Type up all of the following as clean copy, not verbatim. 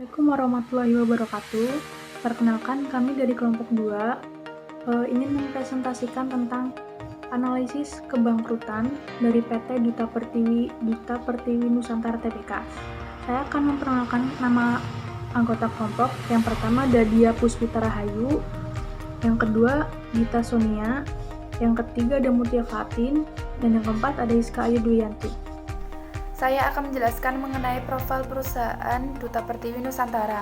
Assalamualaikum warahmatullahi wabarakatuh. Perkenalkan, kami dari kelompok 2 ingin mempresentasikan tentang analisis kebangkrutan dari PT Duta Pertiwi Nusantara Tbk. Saya akan memperkenalkan nama anggota kelompok. Yang pertama Dadia Puspita Rahayu, yang kedua Gita Sonia, yang ketiga ada Mutia Fatin, dan yang keempat ada Iska Ayu Duyanti. Saya akan menjelaskan mengenai profil perusahaan Duta Pertiwi Nusantara.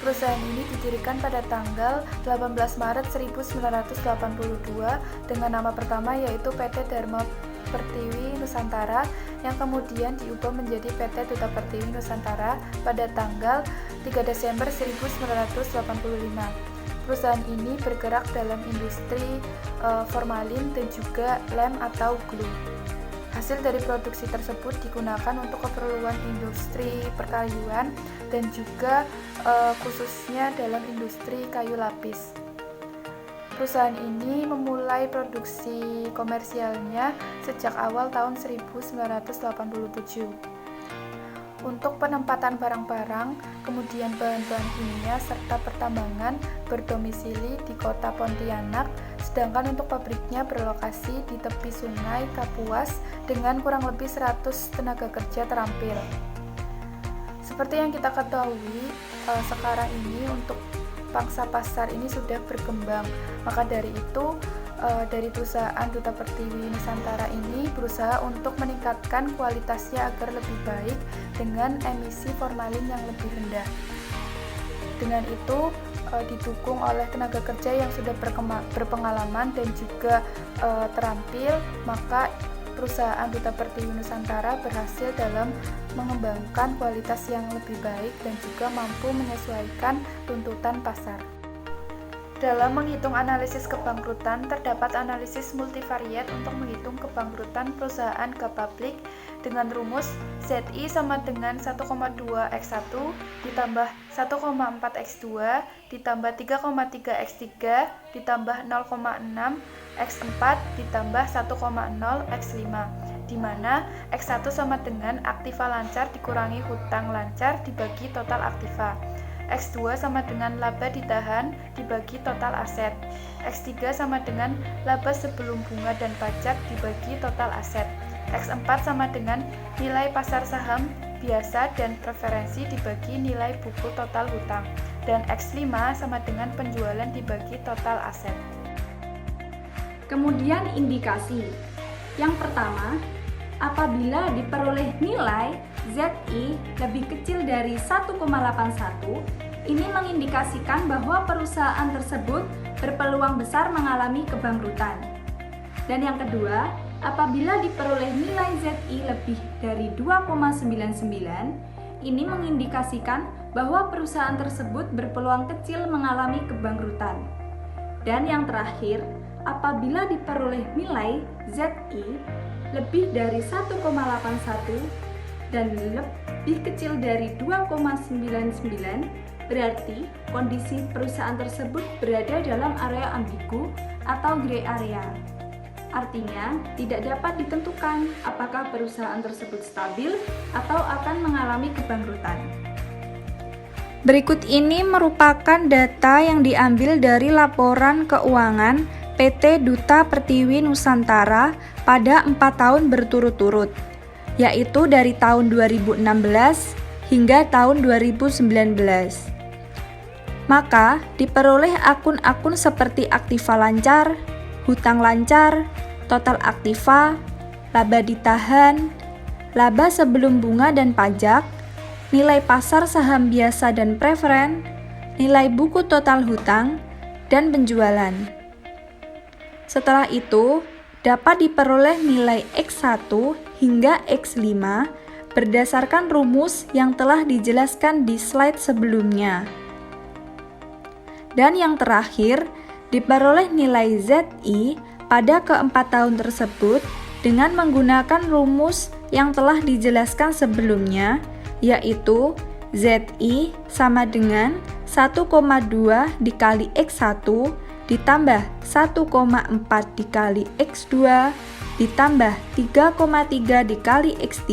Perusahaan ini didirikan pada tanggal 18 Maret 1982 dengan nama pertama yaitu PT Dharma Pertiwi Nusantara yang kemudian diubah menjadi PT Duta Pertiwi Nusantara pada tanggal 3 Desember 1985. Perusahaan ini bergerak dalam industri formalin dan juga lem atau glue. Hasil dari produksi tersebut digunakan untuk keperluan industri perkayuan dan juga khususnya dalam industri kayu lapis. Perusahaan ini memulai produksi komersialnya sejak awal tahun 1987. Untuk penempatan barang-barang, kemudian bahan-bahan kimia serta pertambangan berdomisili di kota Pontianak, sedangkan untuk pabriknya berlokasi di tepi sungai Kapuas dengan kurang lebih 100 tenaga kerja terampil. Seperti yang kita ketahui, sekarang ini untuk pangsa pasar ini sudah berkembang. Maka dari itu, dari perusahaan Duta Pertiwi Nusantara ini berusaha untuk meningkatkan kualitasnya agar lebih baik dengan emisi formalin yang lebih rendah. Dengan itu didukung oleh tenaga kerja yang sudah berpengalaman dan juga terampil, maka perusahaan Duta Pertiwi Nusantara berhasil dalam mengembangkan kualitas yang lebih baik dan juga mampu menyesuaikan tuntutan pasar. Dalam menghitung analisis kebangkrutan, terdapat analisis multivariat untuk menghitung kebangkrutan perusahaan publik dengan rumus ZI sama dengan 1,2x1 ditambah 1,4x2 ditambah 3,3x3 ditambah 0,6x4 ditambah 1,0x5, di mana x1 sama dengan aktiva lancar dikurangi hutang lancar dibagi total aktiva. X2 sama dengan laba ditahan dibagi total aset. X3 sama dengan laba sebelum bunga dan pajak dibagi total aset. X4 sama dengan nilai pasar saham biasa dan preferensi dibagi nilai buku total hutang. Dan X5 sama dengan penjualan dibagi total aset. Kemudian indikasi. Yang pertama, apabila diperoleh nilai ZI lebih kecil dari 1,81, ini mengindikasikan bahwa perusahaan tersebut berpeluang besar mengalami kebangkrutan. Dan yang kedua, apabila diperoleh nilai ZI lebih dari 2,99, ini mengindikasikan bahwa perusahaan tersebut berpeluang kecil mengalami kebangkrutan. Dan yang terakhir, apabila diperoleh nilai ZI lebih dari 1,81 dan lebih kecil dari 2,99, berarti kondisi perusahaan tersebut berada dalam area ambigu atau gray area. Artinya, tidak dapat ditentukan apakah perusahaan tersebut stabil atau akan mengalami kebangkrutan. Berikut ini merupakan data yang diambil dari laporan keuangan PT Duta Pertiwi Nusantara pada 4 tahun berturut-turut, yaitu dari tahun 2016 hingga tahun 2019. Maka diperoleh akun-akun seperti aktiva lancar, hutang lancar, total aktiva, laba ditahan, laba sebelum bunga dan pajak, nilai pasar saham biasa dan preferen, nilai buku total hutang, dan penjualan. Setelah itu, dapat diperoleh nilai X1 hingga X5 berdasarkan rumus yang telah dijelaskan di slide sebelumnya. Dan yang terakhir, diperoleh nilai ZI pada keempat tahun tersebut dengan menggunakan rumus yang telah dijelaskan sebelumnya, yaitu ZI sama dengan 1,2 dikali X1 ditambah 1,4 dikali X2 ditambah 3,3 dikali X3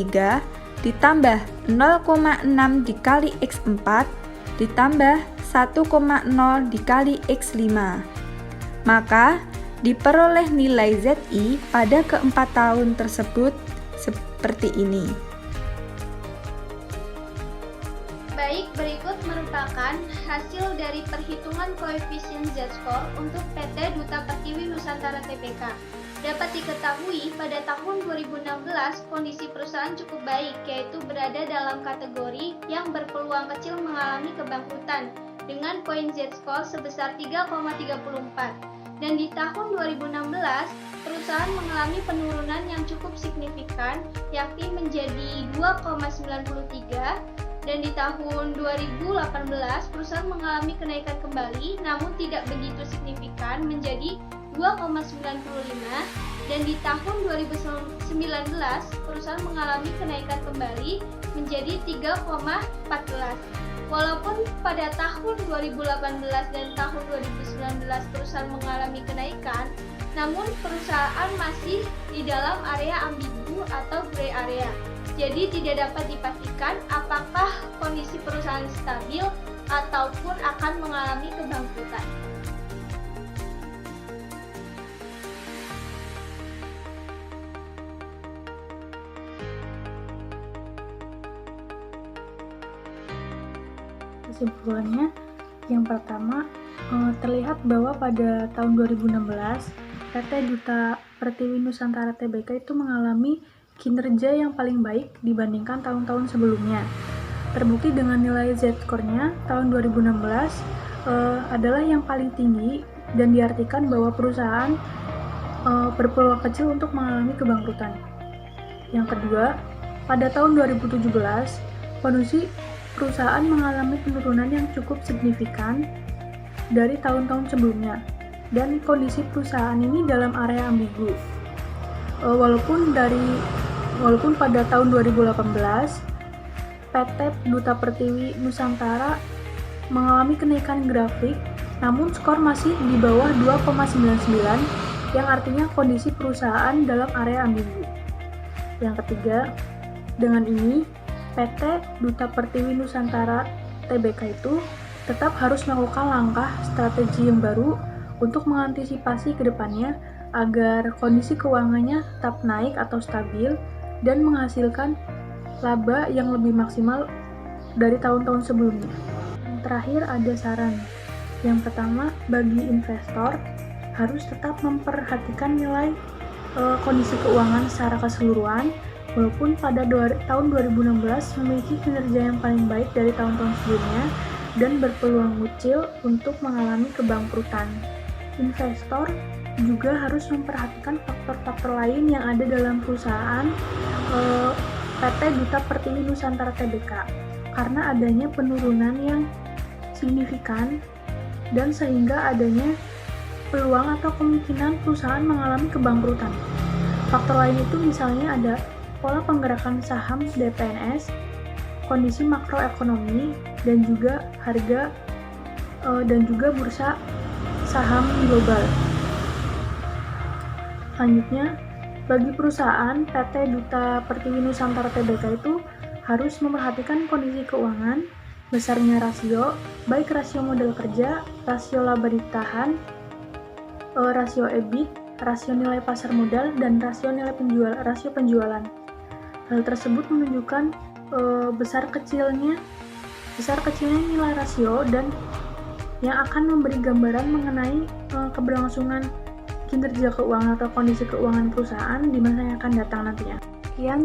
ditambah 0,6 dikali X4 ditambah 1,0 dikali X5. Maka diperoleh nilai ZI pada keempat tahun tersebut seperti ini. Baik, berikut merupakan hasil dari perhitungan koefisien Z-score untuk PT Duta Pertiwi Nusantara Tbk. Dapat diketahui pada tahun 2016 kondisi perusahaan cukup baik, yaitu berada dalam kategori yang berpeluang kecil mengalami kebangkrutan dengan poin Z-score sebesar 3,34. Dan di tahun 2016, perusahaan mengalami penurunan yang cukup signifikan, yakni menjadi 2,93, dan di tahun 2018, perusahaan mengalami kenaikan kembali, namun tidak begitu signifikan, menjadi 2,95, dan di tahun 2019, perusahaan mengalami kenaikan kembali, menjadi 3,14. Walaupun pada tahun 2018 dan tahun 2019 perusahaan mengalami kenaikan, namun perusahaan masih di dalam area ambigu atau gray area. Jadi tidak dapat dipastikan apakah kondisi perusahaan stabil ataupun akan mengalami kebangkrutan. Kesimpulannya, yang pertama, terlihat bahwa pada tahun 2016 PT Duta Pertiwi Nusantara Tbk itu mengalami kinerja yang paling baik dibandingkan tahun-tahun sebelumnya. Terbukti dengan nilai Z-score-nya tahun 2016 adalah yang paling tinggi dan diartikan bahwa perusahaan berpeluang kecil untuk mengalami kebangkrutan. Yang kedua, pada tahun 2017 kondisi perusahaan mengalami penurunan yang cukup signifikan dari tahun-tahun sebelumnya, dan kondisi perusahaan ini dalam area ambigu. Walaupun pada tahun 2018 PT Duta Pertiwi Nusantara mengalami kenaikan grafik, namun skor masih di bawah 2,99, yang artinya kondisi perusahaan dalam area ambigu. Yang ketiga, dengan ini PT Duta Pertiwi Nusantara Tbk itu tetap harus melakukan langkah strategi yang baru untuk mengantisipasi ke depannya agar kondisi keuangannya tetap naik atau stabil dan menghasilkan laba yang lebih maksimal dari tahun-tahun sebelumnya. Yang terakhir ada saran. Yang pertama, bagi investor harus tetap memperhatikan nilai kondisi keuangan secara keseluruhan. Walaupun pada tahun 2016 memiliki kinerja yang paling baik dari tahun-tahun sebelumnya dan berpeluang kecil untuk mengalami kebangkrutan. Investor juga harus memperhatikan faktor-faktor lain yang ada dalam perusahaan PT Duta Pertiwi Nusantara Tbk, karena adanya penurunan yang signifikan dan sehingga adanya peluang atau kemungkinan perusahaan mengalami kebangkrutan. Faktor lain itu misalnya ada pola penggerakan saham DPNS, kondisi makroekonomi, dan juga harga dan juga bursa saham global. Selanjutnya, bagi perusahaan PT Duta Pertiwi Nusantara Tbk itu harus memperhatikan kondisi keuangan, besarnya rasio, baik rasio modal kerja, rasio laba ditahan, rasio EBIT, rasio nilai pasar modal, dan rasio penjualan. Hal tersebut menunjukkan besar kecilnya nilai rasio dan yang akan memberi gambaran mengenai keberlangsungan kinerja keuangan atau kondisi keuangan perusahaan di masa yang akan datang nantinya. Sekian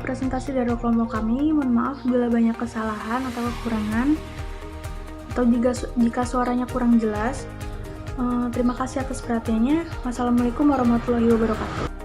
presentasi dari kelompok kami. Mohon maaf bila banyak kesalahan atau kekurangan atau jika suaranya kurang jelas. Terima kasih atas perhatiannya. Wassalamualaikum warahmatullahi wabarakatuh.